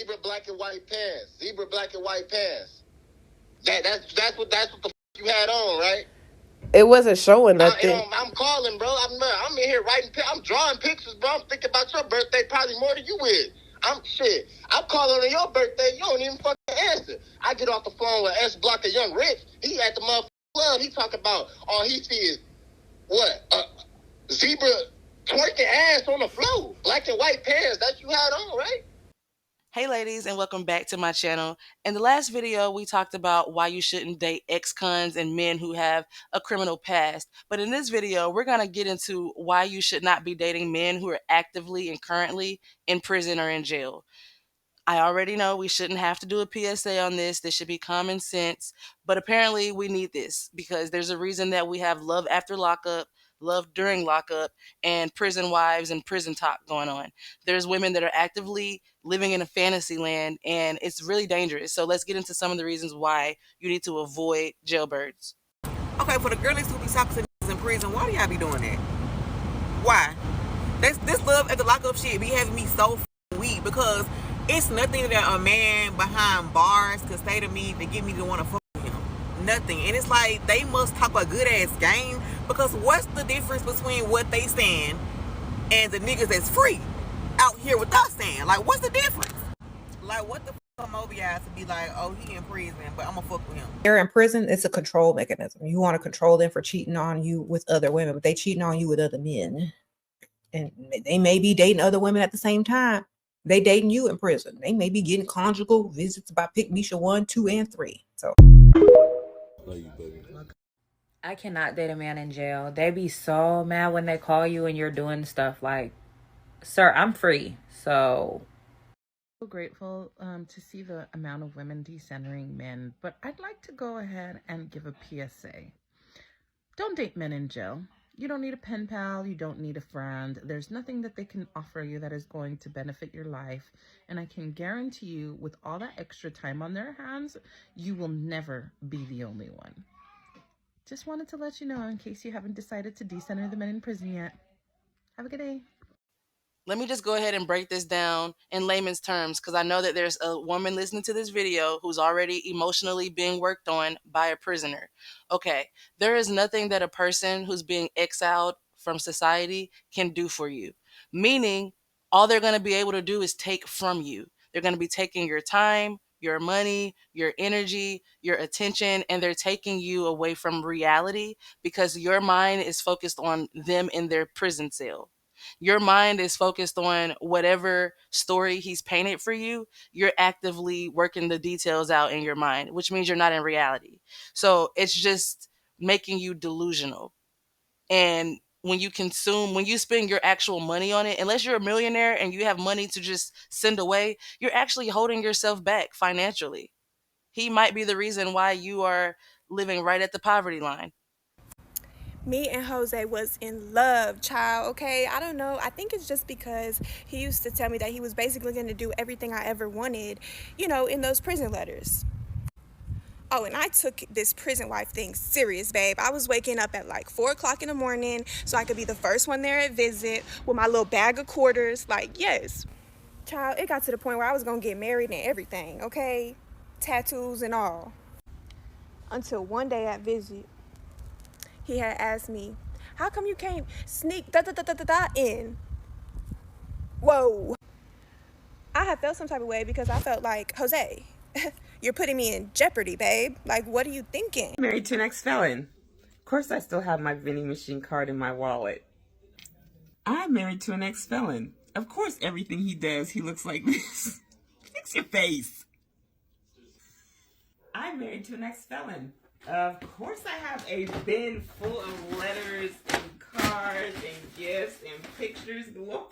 zebra black and white pants. Zebra black and white pants. That's what the you had on, right? It wasn't showing nothing. I'm calling, bro. I'm in here writing. I'm drawing pictures, bro. I'm thinking about your birthday probably more than you would. I'm calling on your birthday. You don't even fucking answer. I get off the phone with S Block of Young Rich. He at the motherfucking club. He talking about all he see is what? Zebra twerking ass on the floor. Black and white pants that you had on, right? Hey ladies, and welcome back to my channel. In the last video, we talked about why you shouldn't date ex-cons and men who have a criminal past. But in this video, we're going to get into why you should not be dating men who are actively and currently in prison or in jail. I already know we shouldn't have to do a PSA on this. This should be common sense. But apparently we need this because there's a reason that we have love after lockup, love during lockup, and prison wives and prison talk going on. There's women that are actively living in a fantasy land, and it's really dangerous. So let's get into some of the reasons why you need to avoid jailbirds. Okay, for the girlies who be sucking in prison, why do y'all be doing that? Why? This love at the lockup shit be having me so weak because it's nothing that a man behind bars could say to me to get me to want to fuck with him. Nothing. And it's like they must talk a good ass game because what's the difference between what they saying and the niggas that's free out here with us saying? Like, what's the difference? Like, what the fuck come over y'all to be like, oh, he in prison, but I'm gonna fuck with him? They're in prison. It's a control mechanism. You want to control them for cheating on you with other women, but they cheating on you with other men. And they may be dating other women at the same time. They dating you in prison. They may be getting conjugal visits by Pick Misha 1, 2, and 3. So Love you, baby. I cannot date a man in jail. They be so mad when they call you and you're doing stuff like, sir, I'm free. So grateful to see the amount of women decentering men, but I'd like to go ahead and give a PSA. Don't date men in jail. You don't need a pen pal. You don't need a friend. There's nothing that they can offer you that is going to benefit your life. And I can guarantee you, with all that extra time on their hands, you will never be the only one. Just wanted to let you know in case you haven't decided to decenter the men in prison yet. Have a good day. Let me just go ahead and break this down in layman's terms because I know that there's a woman listening to this video who's already emotionally being worked on by a prisoner. Okay, there is nothing that a person who's being exiled from society can do for you. Meaning, all they're going to be able to do is take from you. They're going to be taking your time, your money, your energy, your attention, and they're taking you away from reality because your mind is focused on them in their prison cell. Your mind is focused on whatever story he's painted for you. You're actively working the details out in your mind, which means you're not in reality. So it's just making you delusional. And when you spend your actual money on it, unless you're a millionaire and you have money to just send away, you're actually holding yourself back financially. He might be the reason why you are living right at the poverty line. Me and Jose was in love, child, okay? I don't know. I think it's just because he used to tell me that he was basically going to do everything I ever wanted, you know, in those prison letters. Oh, and I took this prison wife thing serious, babe. I was waking up at like 4 o'clock in the morning so I could be the first one there at visit with my little bag of quarters. Like, yes. Child, it got to the point where I was going to get married and everything, okay? Tattoos and all. Until one day at visit, he had asked me, how come you can't sneak in? Whoa. I had felt some type of way because I felt like, Jose, you're putting me in jeopardy, babe. Like, what are you thinking? Married to an ex-felon. Of course I still have my vending machine card in my wallet. I'm married to an ex-felon. Of course everything he does, he looks like this. Fix your face. I'm married to an ex-felon. Of course I have a bin full of letters and cards and gifts and pictures galore.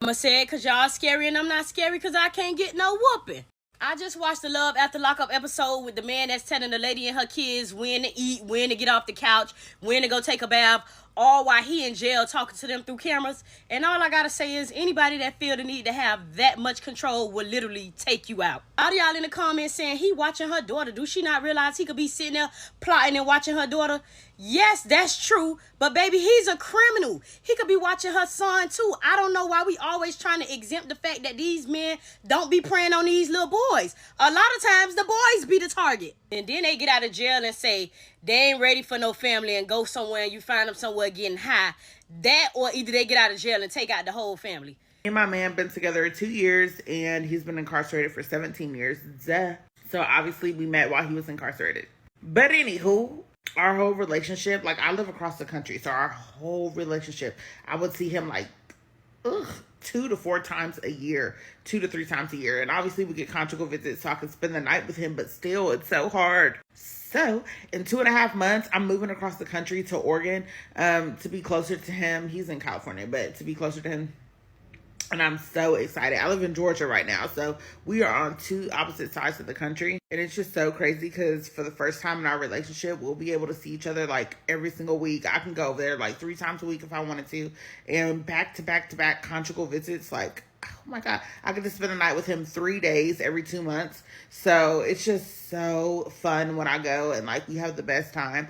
I'ma say it because y'all scary and I'm not scary because I can't get no whooping. I just watched the Love After Lockup episode with the man that's telling the lady and her kids when to eat, when to get off the couch, when to go take a bath. all while he in jail talking to them through cameras. And all I gotta say is anybody that feel the need to have that much control will literally take you out. All y'all in the comments saying he watching her daughter. Do she not realize he could be sitting there plotting and watching her daughter? Yes, that's true. But baby, he's a criminal. He could be watching her son too. I don't know why we always trying to exempt the fact that these men don't be preying on these little boys. A lot of times the boys be the target. And then they get out of jail and say they ain't ready for no family and go somewhere and you find them somewhere getting high. That, or either they get out of jail and take out the whole family. Me and my man been together 2 years and he's been incarcerated for 17 years. Duh. So obviously we met while he was incarcerated. But anywho, our whole relationship, like I live across the country, so our whole relationship, I would see him like 2 to 4 times a year, 2 to 3 times a year. And obviously we get conjugal visits so I can spend the night with him, but still it's so hard. So in 2.5 months, I'm moving across the country to Oregon to be closer to him. He's in California, but to be closer to him. And I'm so excited. I live in Georgia right now, so we are on 2 opposite sides of the country. And it's just so crazy because for the first time in our relationship, we'll be able to see each other like every single week. I can go over there like 3 times a week if I wanted to. And back to back to back conjugal visits, like, oh my God. I get to spend the night with him 3 days every 2 months. So it's just so fun when I go and like we have the best time.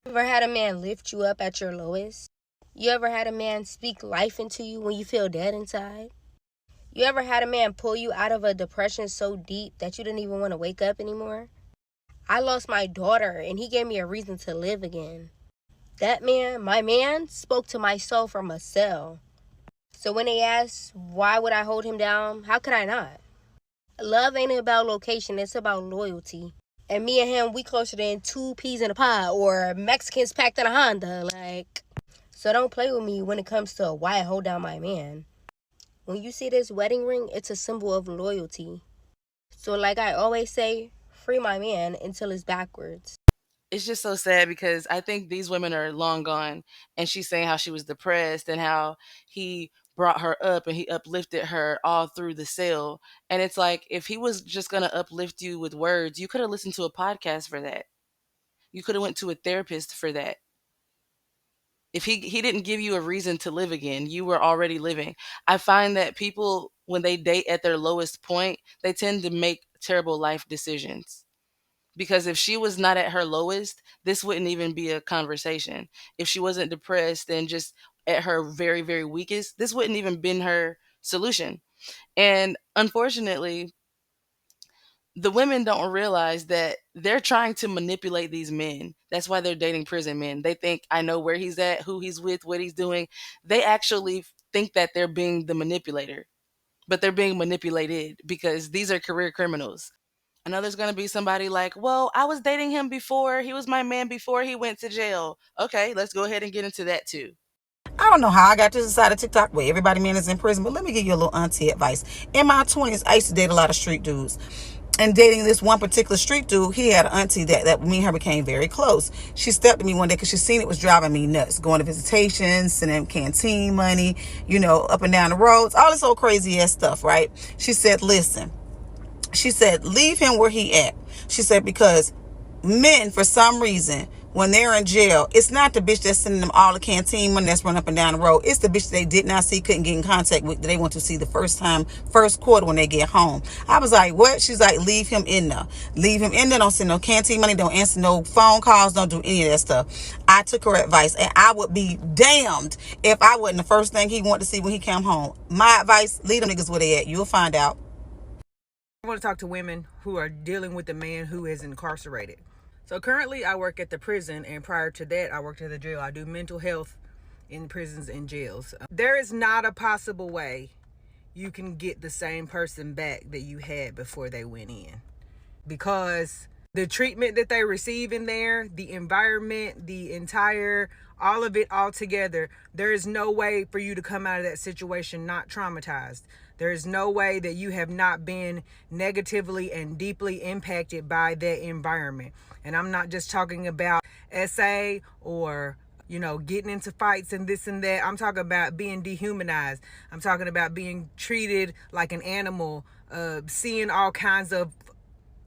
Ever had a man lift you up at your lowest? You ever had a man speak life into you when you feel dead inside? You ever had a man pull you out of a depression so deep that you didn't even want to wake up anymore? I lost my daughter and he gave me a reason to live again. That man, my man, spoke to my soul from a cell. So when they ask, why would I hold him down? How could I not? Love ain't about location, it's about loyalty. And me and him, we closer than 2 peas in a pod or Mexicans packed in a Honda, like... So don't play with me when it comes to why I hold down my man. When you see this wedding ring, it's a symbol of loyalty. So like I always say, free my man until it's backwards. It's just so sad because I think these women are long gone. And she's saying how she was depressed and how he brought her up and he uplifted her all through the cell. And it's like, if he was just going to uplift you with words, you could have listened to a podcast for that. You could have went to a therapist for that. If he didn't give you a reason to live again, you were already living. I find that people, when they date at their lowest point, they tend to make terrible life decisions. Because if she was not at her lowest, this wouldn't even be a conversation. If she wasn't depressed and just at her very, very weakest, this wouldn't even been her solution. And unfortunately, the women don't realize that they're trying to manipulate these men. That's why they're dating prison men. They think, I know where he's at, who he's with, what he's doing. They actually think that they're being the manipulator, but they're being manipulated because these are career criminals. I know there's going to be somebody like, well, I was dating him before. He was my man before he went to jail. Okay, let's go ahead and get into that too. I don't know how I got to the side of TikTok where everybody man is in prison, but let me give you a little auntie advice. In my 20s, I used to date a lot of street dudes. And dating this one particular street dude, he had an auntie that me and her became very close. She stepped to me one day because she seen it was driving me nuts. Going to visitations, sending him canteen money, up and down the roads, all this old crazy ass stuff, right? She said, listen, she said, leave him where he at. She said, because men, for some reason, when they're in jail, it's not the bitch that's sending them all the canteen money that's running up and down the road. It's the bitch they did not see, couldn't get in contact with, that they want to see the first quarter when they get home. I was like, what? She's like, leave him in there. Leave him in there. Don't send no canteen money. Don't answer no phone calls. Don't do any of that stuff. I took her advice, and I would be damned if I wasn't the first thing he wanted to see when he came home. My advice, leave them niggas where they at. You'll find out. I want to talk to women who are dealing with a man who is incarcerated. So currently I work at the prison, and prior to that I worked at the jail. I do mental health in prisons and jails. There is not a possible way you can get the same person back that you had before they went in, because the treatment that they receive in there, the environment, the entire, all of it all together, there is no way for you to come out of that situation not traumatized. There is no way that you have not been negatively and deeply impacted by that environment. And I'm not just talking about SA or, getting into fights and this and that. I'm talking about being dehumanized. I'm talking about being treated like an animal, seeing all kinds of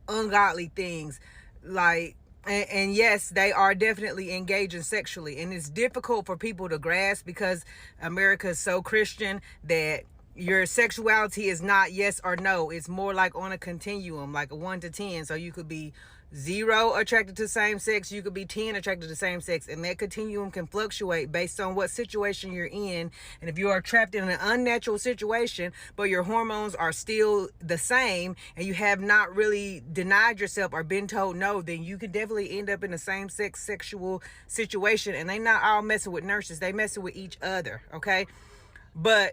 ungodly things. Like, And yes, they are definitely engaging sexually, and it's difficult for people to grasp because America is so Christian that your sexuality is not yes or no. It's more like on a continuum, like a 1 to 10. So you could be 0 attracted to same sex, you could be 10 attracted to same sex, and that continuum can fluctuate based on what situation you're in. And if you are trapped in an unnatural situation but your hormones are still the same and you have not really denied yourself or been told no, then you could definitely end up in a same sex sexual situation. And they not all messing with nurses, they messing with each other, okay? But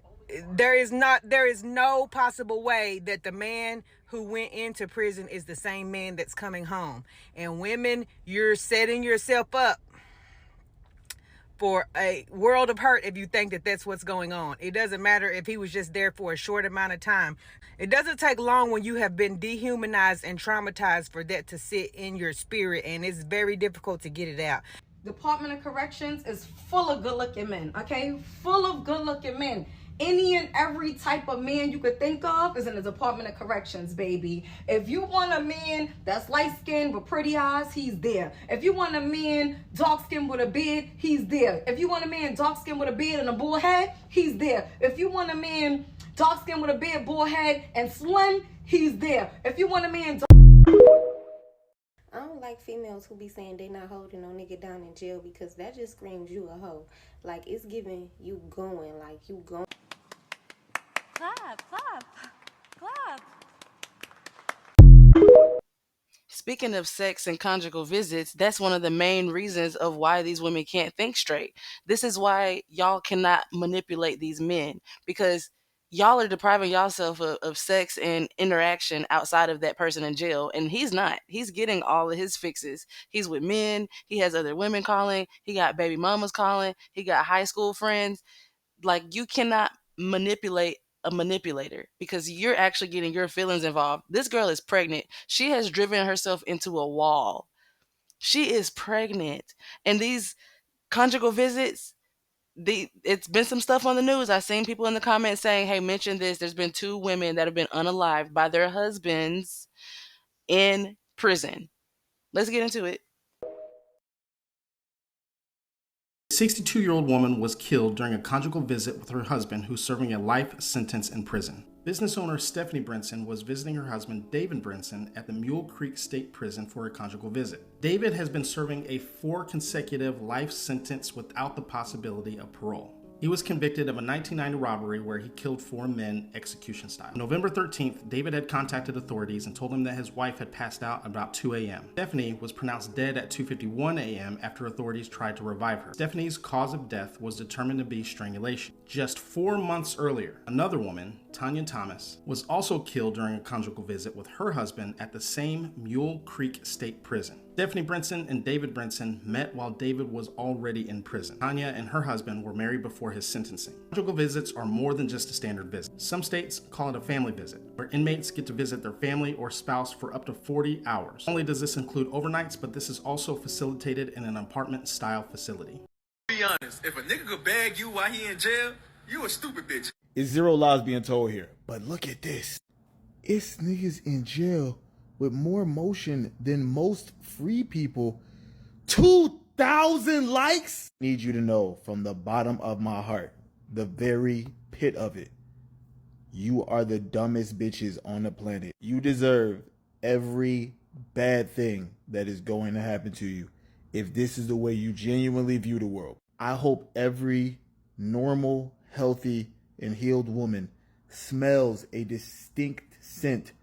there is no possible way that the man who went into prison is the same man that's coming home. And women, you're setting yourself up for a world of hurt if you think that that's what's going on. It doesn't matter if he was just there for a short amount of time. It doesn't take long when you have been dehumanized and traumatized for that to sit in your spirit, and it's very difficult to get it out. Department of Corrections is full of good-looking men, okay? Full of good-looking men. Any and every type of man you could think of is in the Department of Corrections, baby. If you want a man that's light-skinned with pretty eyes, he's there. If you want a man dark-skinned with a beard, he's there. If you want a man dark-skinned with a beard and a bull head, he's there. If you want a man dark-skinned with a beard, bull head, and slim, he's there. If you want a man I don't like females who be saying they not holding no nigga down in jail, because that just screams you a hoe. Like, it's giving you going, like you going. Clap, clap, clap. Speaking of sex and conjugal visits, that's one of the main reasons of why these women can't think straight. This is why y'all cannot manipulate these men, because y'all are depriving yourself of sex and interaction outside of that person in jail, and he's not. He's getting all of his fixes. He's with men, he has other women calling, he got baby mamas calling, he got high school friends. Like, you cannot manipulate a manipulator, because you're actually getting your feelings involved. This girl is pregnant. She has driven herself into a wall. She is pregnant. And these conjugal visits, it's been some stuff on the news. I've seen people in the comments saying, hey, mention this. There's been 2 women that have been unalived by their husbands in prison. Let's get into it. 62-year-old woman was killed during a conjugal visit with her husband, who's serving a life sentence in prison. Business owner Stephanie Brinson was visiting her husband David Brinson at the Mule Creek State Prison for a conjugal visit. David has been serving a 4 consecutive life sentence without the possibility of parole. He was convicted of a 1990 robbery where he killed 4 men execution style. On November 13th, David had contacted authorities and told them that his wife had passed out about 2 a.m. Stephanie was pronounced dead at 2:51 a.m. after authorities tried to revive her. Stephanie's cause of death was determined to be strangulation. Just 4 months earlier, another woman, Tanya Thomas, was also killed during a conjugal visit with her husband at the same Mule Creek State Prison. Stephanie Brinson and David Brinson met while David was already in prison. Tanya and her husband were married before his sentencing. Conjugal visits are more than just a standard visit. Some states call it a family visit, where inmates get to visit their family or spouse for up to 40 hours. Not only does this include overnights, but this is also facilitated in an apartment-style facility. Be honest, if a nigga could bag you while he in jail, you a stupid bitch. It's zero lies being told here. But look at this. It's niggas in jail with more motion than most free people. 2,000 likes? Need you to know from the bottom of my heart, the very pit of it, you are the dumbest bitches on the planet. You deserve every bad thing that is going to happen to you if this is the way you genuinely view the world. I hope every normal, healthy, and healed woman smells a distinct scent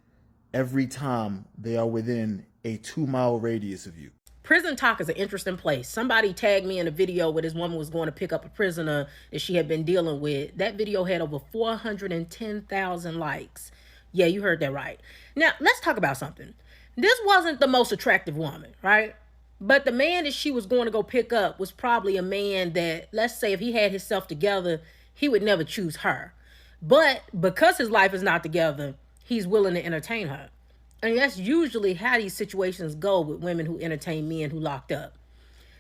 every time they are within a 2-mile radius of you. Prison talk is an interesting place. Somebody tagged me in a video where this woman was going to pick up a prisoner that she had been dealing with. That video had over 410,000 likes. Yeah, you heard that right. Now, let's talk about something. This wasn't the most attractive woman, right? But the man that she was going to go pick up was probably a man that, let's say if he had himself together, he would never choose her. But because his life is not together, he's willing to entertain her. And that's usually how these situations go with women who entertain men who locked up.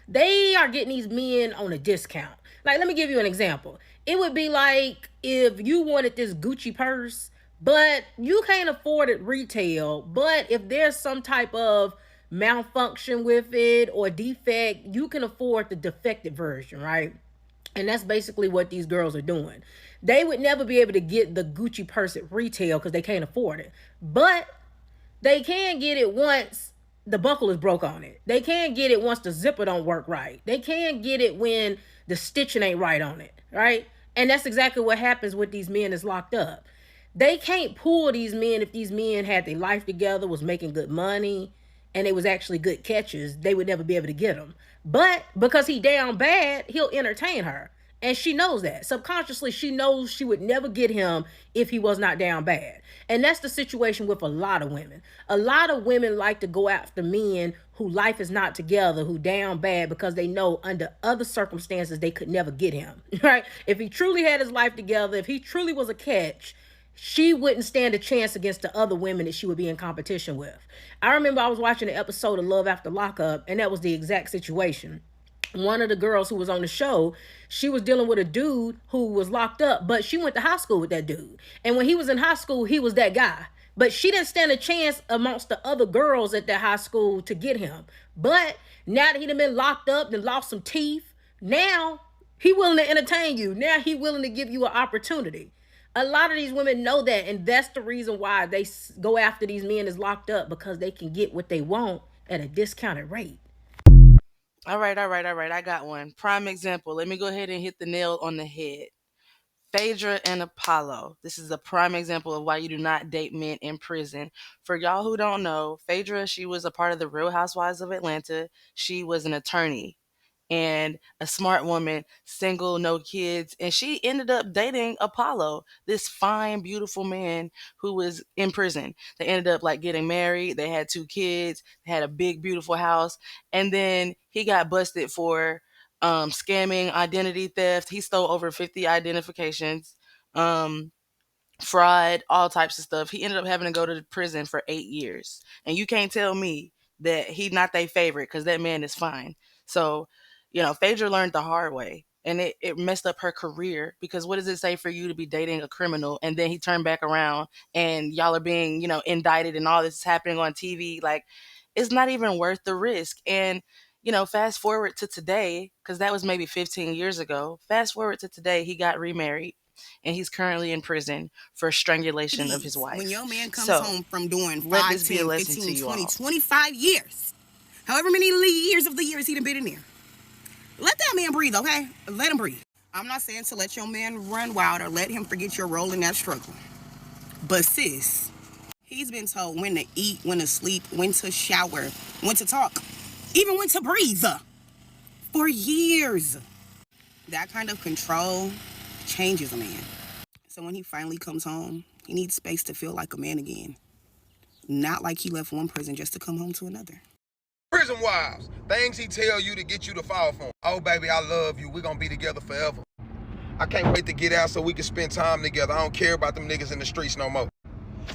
They are getting these men on a discount. Like, let me give you an example. It would be like if you wanted this Gucci purse, but you can't afford it retail. But if there's some type of malfunction with it or defect, you can afford the defective version, right? And that's basically what these girls are doing. They would never be able to get the Gucci purse at retail because they can't afford it. But they can get it once the buckle is broke on it. They can get it once the zipper don't work right. They can get it when the stitching ain't right on it, right? And that's exactly what happens with these men that's locked up. They can't pull these men if these men had their life together, was making good money, and they was actually good catchers. They would never be able to get them. But because he down bad, he'll entertain her. And she knows that. Subconsciously, she knows she would never get him if he was not down bad. And that's the situation with a lot of women. A lot of women like to go after men who life is not together, who down bad, because they know under other circumstances they could never get him, right? If he truly had his life together, if he truly was a catch, she wouldn't stand a chance against the other women that she would be in competition with. I remember I was watching an episode of Love After Lockup, and that was the exact situation. One of the girls who was on the show, she was dealing with a dude who was locked up, but she went to high school with that dude. And when he was in high school, he was that guy. But she didn't stand a chance amongst the other girls at that high school to get him. But now that he done been locked up and lost some teeth, now he willing to entertain you. Now he willing to give you an opportunity. A lot of these women know that, and that's the reason why they go after these men that's locked up, because they can get what they want at a discounted rate. All right, all right, all right. I got one. Prime example. Let me go ahead and hit the nail on the head. Phaedra and Apollo. This is a prime example of why you do not date men in prison. For y'all who don't know, Phaedra, she was a part of the Real Housewives of Atlanta. She was an attorney and a smart woman, single, no kids. And she ended up dating Apollo, this fine, beautiful man who was in prison. They ended up like getting married. They had 2 kids. They had a big, beautiful house. And then he got busted for scamming, identity theft. He stole over 50 identifications. Um, Fraud, all types of stuff. He ended up having to go to prison for 8 years. And you can't tell me that he not their favorite because that man is fine. So, Phaedra learned the hard way. And it messed up her career because what does it say for you to be dating a criminal and then he turned back around and y'all are being, indicted and all this is happening on TV? Like, it's not even worth the risk. And, fast forward to today, because that was maybe 15 years ago. Fast forward to today, he got remarried and he's currently in prison for strangulation of his wife. When your man comes So, home from doing let 5, this be a 10, lesson to 15, you 20, all. 25 years, however many years of the years he done been in there, let that man breathe, okay? Let him breathe. I'm not saying to let your man run wild or let him forget your role in that struggle. But sis, he's been told when to eat, when to sleep, when to shower, when to talk, even when to breathe for years. That kind of control changes a man. So when he finally comes home, he needs space to feel like a man again. Not like he left one prison just to come home to another. Prison wives, things he tell you to get you to fall for him. Oh, baby, I love you. We're going to be together forever. I can't wait to get out so we can spend time together. I don't care about them niggas in the streets no more.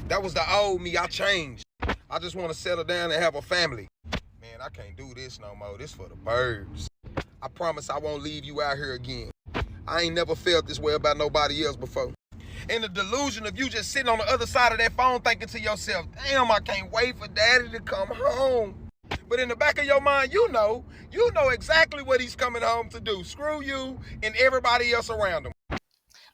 That was the old me. I changed. I just want to settle down and have a family. Man, I can't do this no more. This for the birds. I promise I won't leave you out here again. I ain't never felt this way about nobody else before. And the delusion of you just sitting on the other side of that phone thinking to yourself, damn, I can't wait for daddy to come home. But in the back of your mind, you know exactly what he's coming home to do. Screw you and everybody else around him.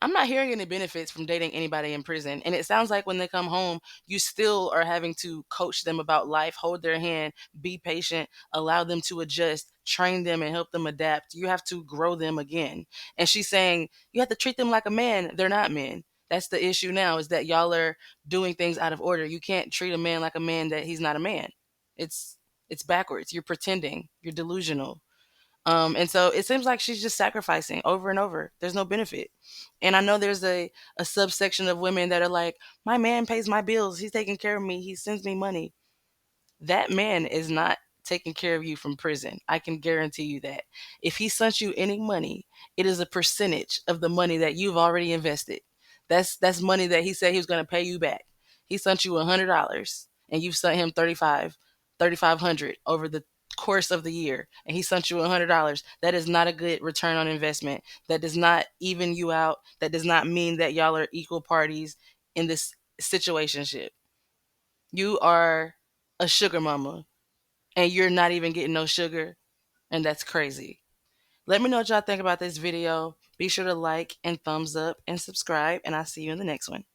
I'm not hearing any benefits from dating anybody in prison. And it sounds like when they come home, you still are having to coach them about life, hold their hand, be patient, allow them to adjust, train them, and help them adapt. You have to grow them again. And she's saying you have to treat them like a man. They're not men. That's the issue now, is that y'all are doing things out of order. You can't treat a man like a man that he's not a man. It's it's backwards. You're pretending. You're delusional. And so it seems like she's just sacrificing over and over. There's no benefit. And I know there's a subsection of women that are like, my man pays my bills. He's taking care of me. He sends me money. That man is not taking care of you from prison. I can guarantee you that. If he sent you any money, it is a percentage of the money that you've already invested. That's money that he said he was going to pay you back. He sent you $100 and you've sent him 3,500 over the course of the year, and he sent you $100. That is not a good return on investment. That does not even you out. That does not mean that y'all are equal parties in this situationship. You are a sugar mama and you're not even getting no sugar, and that's crazy. Let me know what y'all think about this video. Be sure to like and thumbs up and subscribe, and I'll see you in the next one.